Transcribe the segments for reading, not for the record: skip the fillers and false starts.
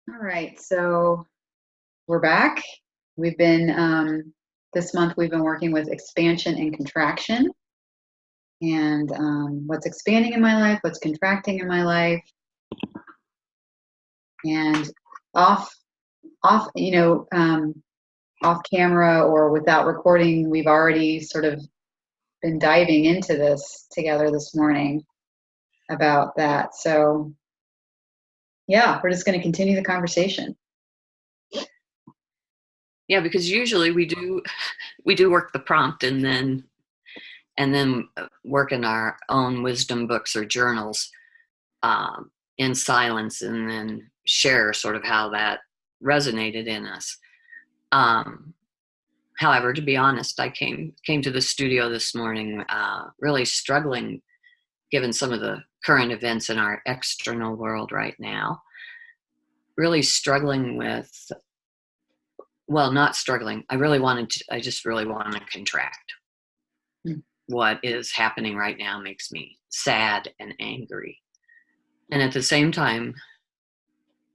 All right, so we're back. We've been, this month we've been working with expansion and contraction and what's expanding in my life, what's contracting in my life, and off, off, off camera or without recording, we've already sort of been diving into this together this morning about that. So yeah, we're just going to continue the conversation. Yeah, because usually we do work the prompt and then work in our own wisdom books or journals in silence, and then share sort of how that resonated in us. However, to be honest, I came to the studio this morning really struggling, given some of the current events in our external world right now. Really struggling with, well, not struggling. I just really want to contract. What is happening right now makes me sad and angry. And at the same time,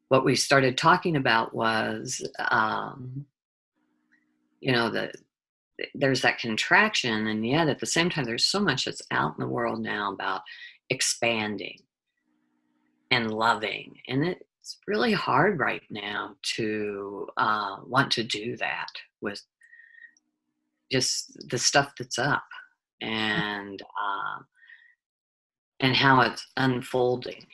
what we started talking about was, there's that contraction, and yet at the same time, there's so much that's out in the world now about expanding and loving. And it's really hard right now to want to do that with just the stuff that's up and how it's unfolding.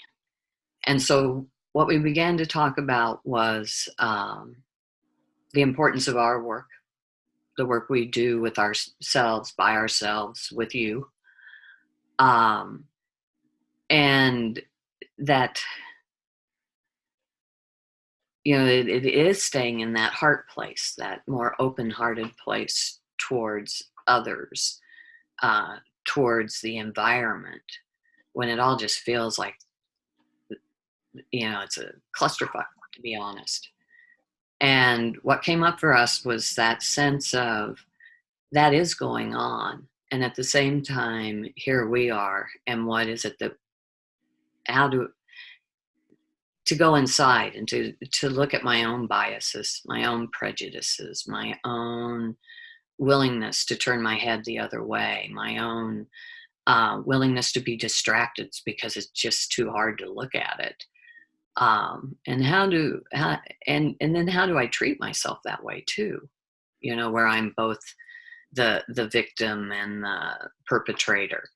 And so what we began to talk about was the importance of our work, the work we do with ourselves, by ourselves, with you. And that, it is staying in that heart place, that more open-hearted place towards others, towards the environment, when it all just feels like, it's a clusterfuck, to be honest. And what came up for us was that sense of that is going on. And at the same time, here we are. And what is it to go inside and to look at my own biases, my own prejudices, my own willingness to turn my head the other way, my own willingness to be distracted because it's just too hard to look at it. And then how do I treat myself that way too? Where I'm both the victim and the perpetrator.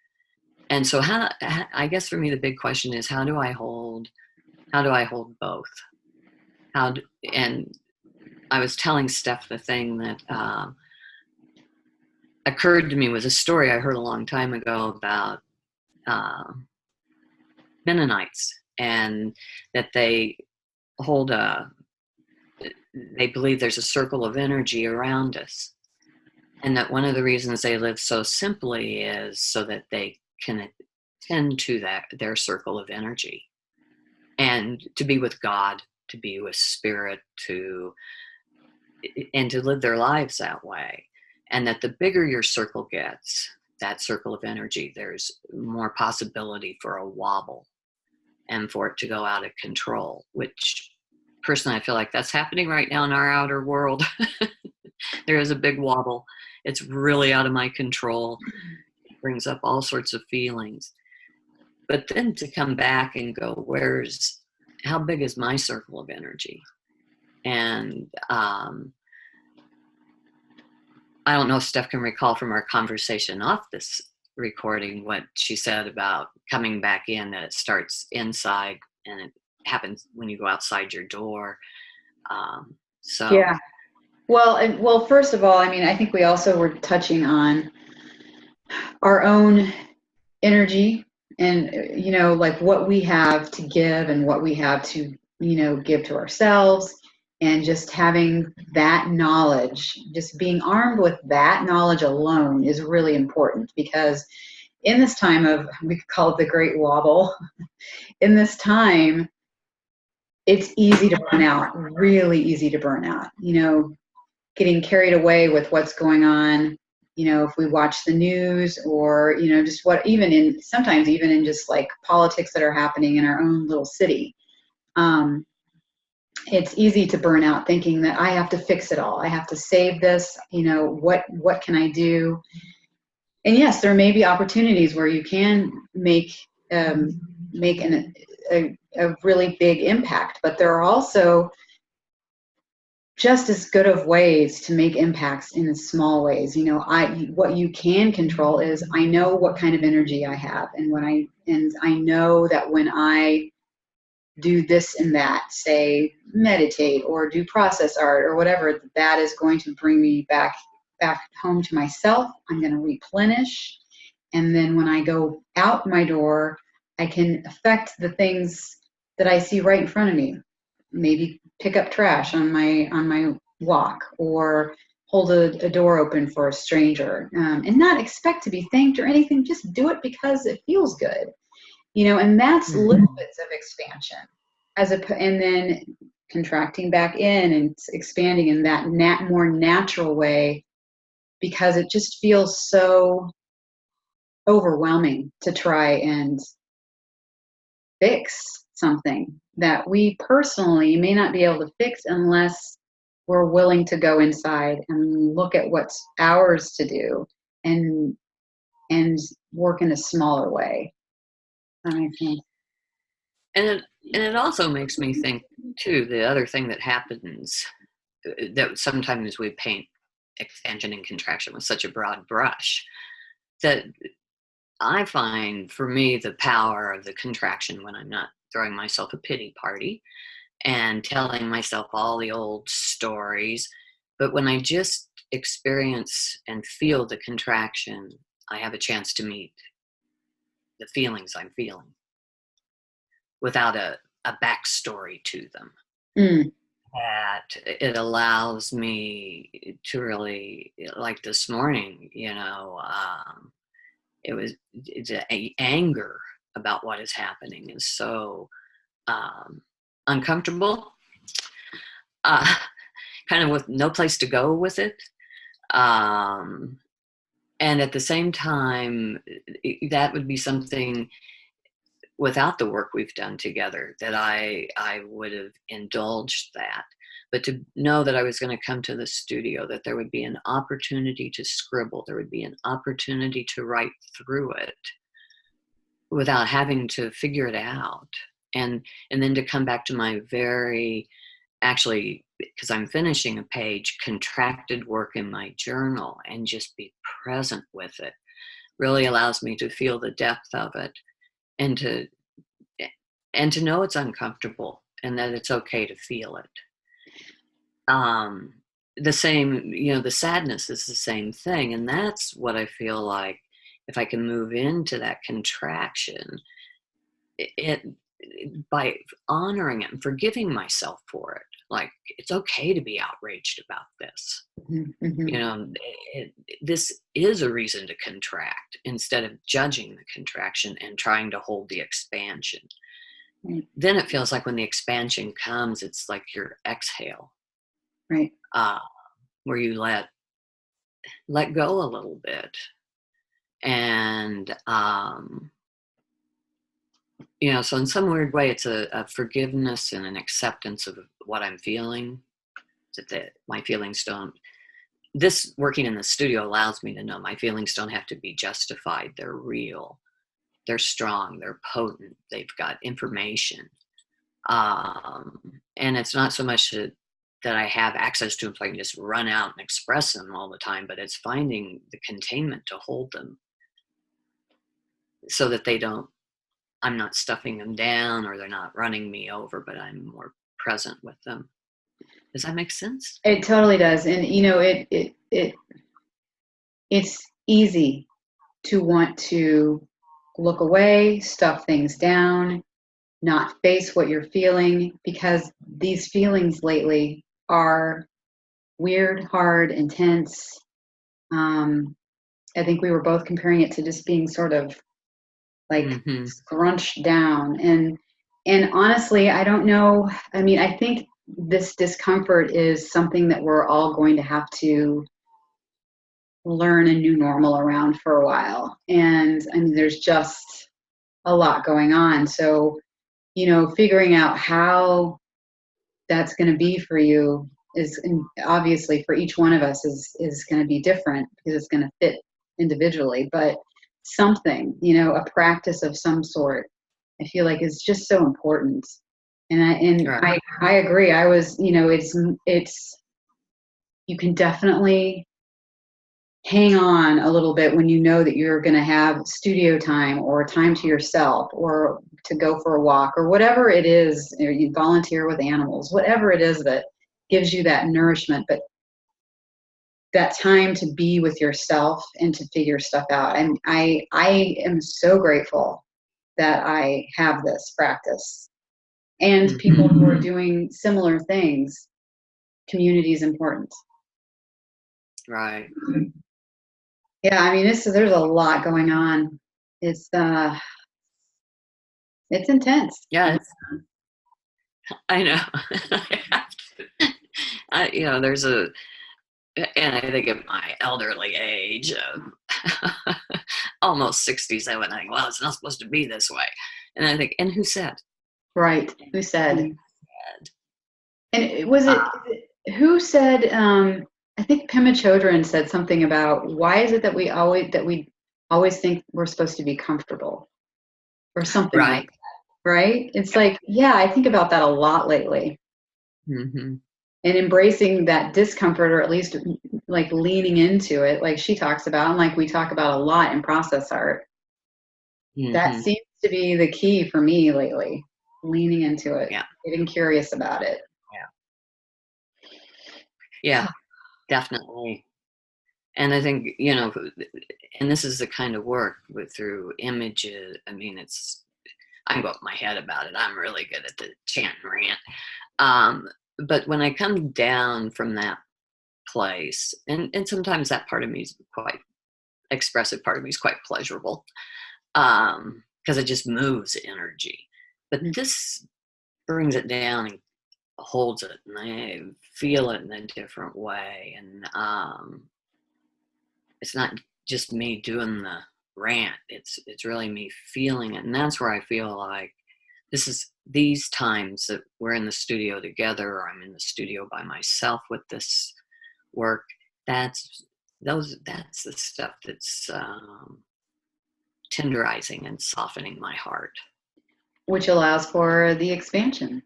And so I guess for me, the big question is, how do I hold both? And I was telling Steph the thing that occurred to me was a story I heard a long time ago about Mennonites, and that they believe there's a circle of energy around us. And that one of the reasons they live so simply is so that they can attend to their circle of energy, and to be with God, to be with spirit, and to live their lives that way. And that the bigger your circle gets, that circle of energy, there's more possibility for a wobble and for it to go out of control, which personally, I feel like that's happening right now in our outer world. There is a big wobble. It's really out of my control. It brings up all sorts of feelings. But then to come back and go, how big is my circle of energy? And I don't know if Steph can recall from our conversation off this recording what she said about coming back in, that it starts inside and it happens when you go outside your door. Yeah. Well, first of all, I think we also were touching on our own energy and, like what we have to give and what we have to, give to ourselves, and just having that knowledge, just being armed with that knowledge alone is really important, because in this time of, we could call it the great wobble, in this time, it's easy to burn out, really easy to burn out, getting carried away with what's going on, if we watch the news, or, just sometimes even in just like politics that are happening in our own little city. it's easy to burn out thinking that I have to fix it all. I have to save this, what can I do? And yes, there may be opportunities where you can make a really big impact, but there are also just as good of ways to make impacts in small ways. What you can control is, I know what kind of energy I have, and I know that when I do this and that, say meditate or do process art or whatever, that is going to bring me back home to myself. I'm going to replenish. And then when I go out my door, I can affect the things that I see right in front of me. Maybe pick up trash on my walk, or hold a door open for a stranger, and not expect to be thanked or anything. Just do it because it feels good, and that's little bits of expansion, and then contracting back in and expanding in that more natural way, because it just feels so overwhelming to try and fix something that we personally may not be able to fix unless we're willing to go inside and look at what's ours to do, and work in a smaller way. That makes sense. And it also makes me think too, the other thing that happens, that sometimes we paint expansion and contraction with such a broad brush, that I find, for me, the power of the contraction, when I'm not throwing myself a pity party and telling myself all the old stories, but when I just experience and feel the contraction, I have a chance to meet the feelings I'm feeling without a backstory to them. That it allows me to really, like this morning, it's anger about what is happening is so uncomfortable, kind of with no place to go with it. And at the same time, that would be something, without the work we've done together, that I would have indulged that. But to know that I was going to come to the studio, that there would be an opportunity to scribble, there would be an opportunity to write through it without having to figure it out. And then to come back to my actually, because I'm finishing a page, contracted work in my journal, and just be present with it, really allows me to feel the depth of it, and to know it's uncomfortable and that it's okay to feel it. The same, the sadness is the same thing. And that's what I feel like, if I can move into that contraction, by honoring it and forgiving myself for it. Like, it's okay to be outraged about this. Mm-hmm. This is a reason to contract, instead of judging the contraction and trying to hold the expansion. Right. Then it feels like when the expansion comes, it's like your exhale, right? Where you let go a little bit, and so in some weird way, it's a forgiveness and an acceptance of what I'm feeling. That my feelings don't. This working in the studio allows me to know my feelings don't have to be justified. They're real. They're strong. They're potent. They've got information. And it's not so much that I have access to them so I can just run out and express them all the time, but it's finding the containment to hold them so that I'm not stuffing them down, or they're not running me over, but I'm more present with them. Does that make sense? It totally does. And it's easy to want to look away, stuff things down, not face what you're feeling, because these feelings lately are weird, hard, intense. I think we were both comparing it to just being sort of like scrunched down. And honestly, I don't know. I mean, I think this discomfort is something that we're all going to have to learn a new normal around for a while. And I mean, there's just a lot going on. So, figuring out how that's going to be for you obviously for each one of us is going to be different because it's going to fit individually, but something, a practice of some sort, I feel like is just so important. And Right. I agree. I was, it's, you can definitely hang on a little bit when you know that you're going to have studio time or time to yourself or to go for a walk or whatever it is, or you volunteer with animals, whatever it is that gives you that nourishment, but that time to be with yourself and to figure stuff out. And I am so grateful that I have this practice and people who are doing similar things. Community is important. Right. Yeah, I mean, there's a lot going on. It's intense. Yeah, I know. There's and I think at my elderly age, almost 67, I think, well, it's not supposed to be this way. And I think, and who said? Right. Who said? And who said, I think Pema Chodron said something about why is it that we always think we're supposed to be comfortable or something Right. like that, right? It's like, yeah, I think about that a lot lately. Mm-hmm. And embracing that discomfort, or at least like leaning into it, like she talks about, and like we talk about a lot in process art. Mm-hmm. That seems to be the key for me lately, leaning into it, getting curious about it. Yeah, definitely. And I think, and this is the kind of work through images. I mean, I can go up my head about it. I'm really good at the chant and rant. But when I come down from that place, and sometimes that part of me is quite expressive, part of me is quite pleasurable, because it just moves energy. But this brings it down and holds it, and I feel it in a different way. And it's not just me doing the rant, it's really me feeling it. And that's where I feel like these times that we're in the studio together, or I'm in the studio by myself with this work, that's the stuff that's tenderizing and softening my heart, which allows for the expansion.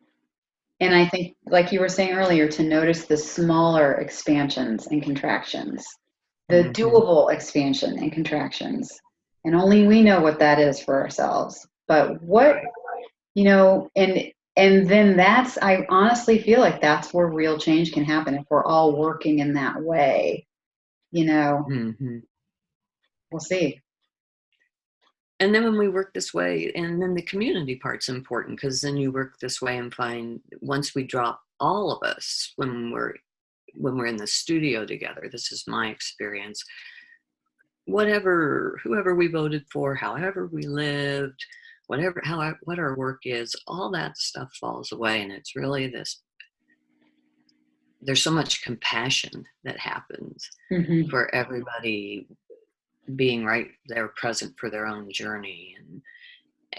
And I think, like you were saying earlier, to notice the smaller expansions and contractions, the doable expansion and contractions. And only we know what that is for ourselves. But and then I honestly feel like that's where real change can happen if we're all working in that way. We'll see. And then when we work this way, and then the community part's important, because then you work this way and find, once we drop all of us, when we're in the studio together, this is my experience, whoever we voted for, however we lived, what our work is, all that stuff falls away. And it's really there's so much compassion that happens for everybody being right there present for their own journey,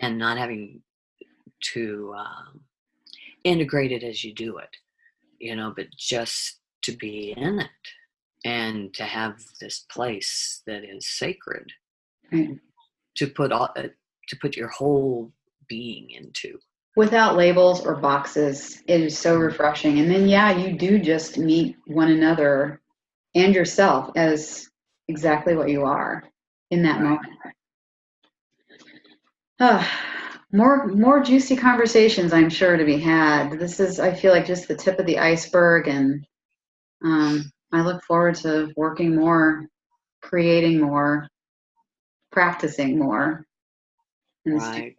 and not having to integrate it as you do it, but just to be in it and to have this place that is sacred, to put your whole being into. Without labels or boxes, it is so refreshing. And then, you do just meet one another and yourself as exactly what you are in that moment. More juicy conversations, I'm sure, to be had. This is, I feel like, just the tip of the iceberg, and I look forward to working more, creating more, practicing more. Right.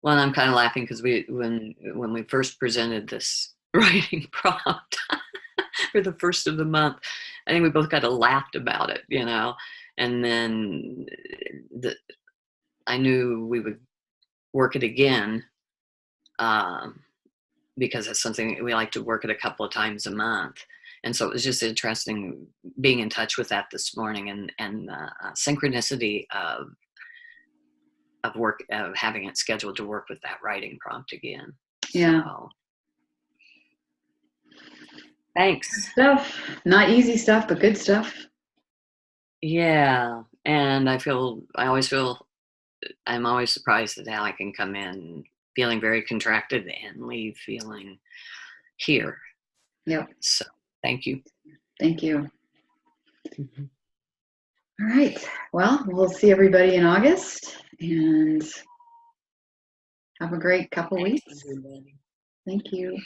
Well, I'm kind of laughing because when we first presented this writing prompt for the first of the month, I think we both kind of laughed about it, and then I knew we would work it again, because it's something we like to work it a couple of times a month. And so it was just interesting being in touch with that this morning, and synchronicity of having it scheduled to work with that writing prompt again. Yeah. So, thanks. Stuff. Not easy stuff, but good stuff. Yeah. And I'm always surprised at how I can come in feeling very contracted and leave feeling here. Yep. So thank you. Thank you. Mm-hmm. All right. Well, we'll see everybody in August, and have a great couple weeks. Everybody. Thank you.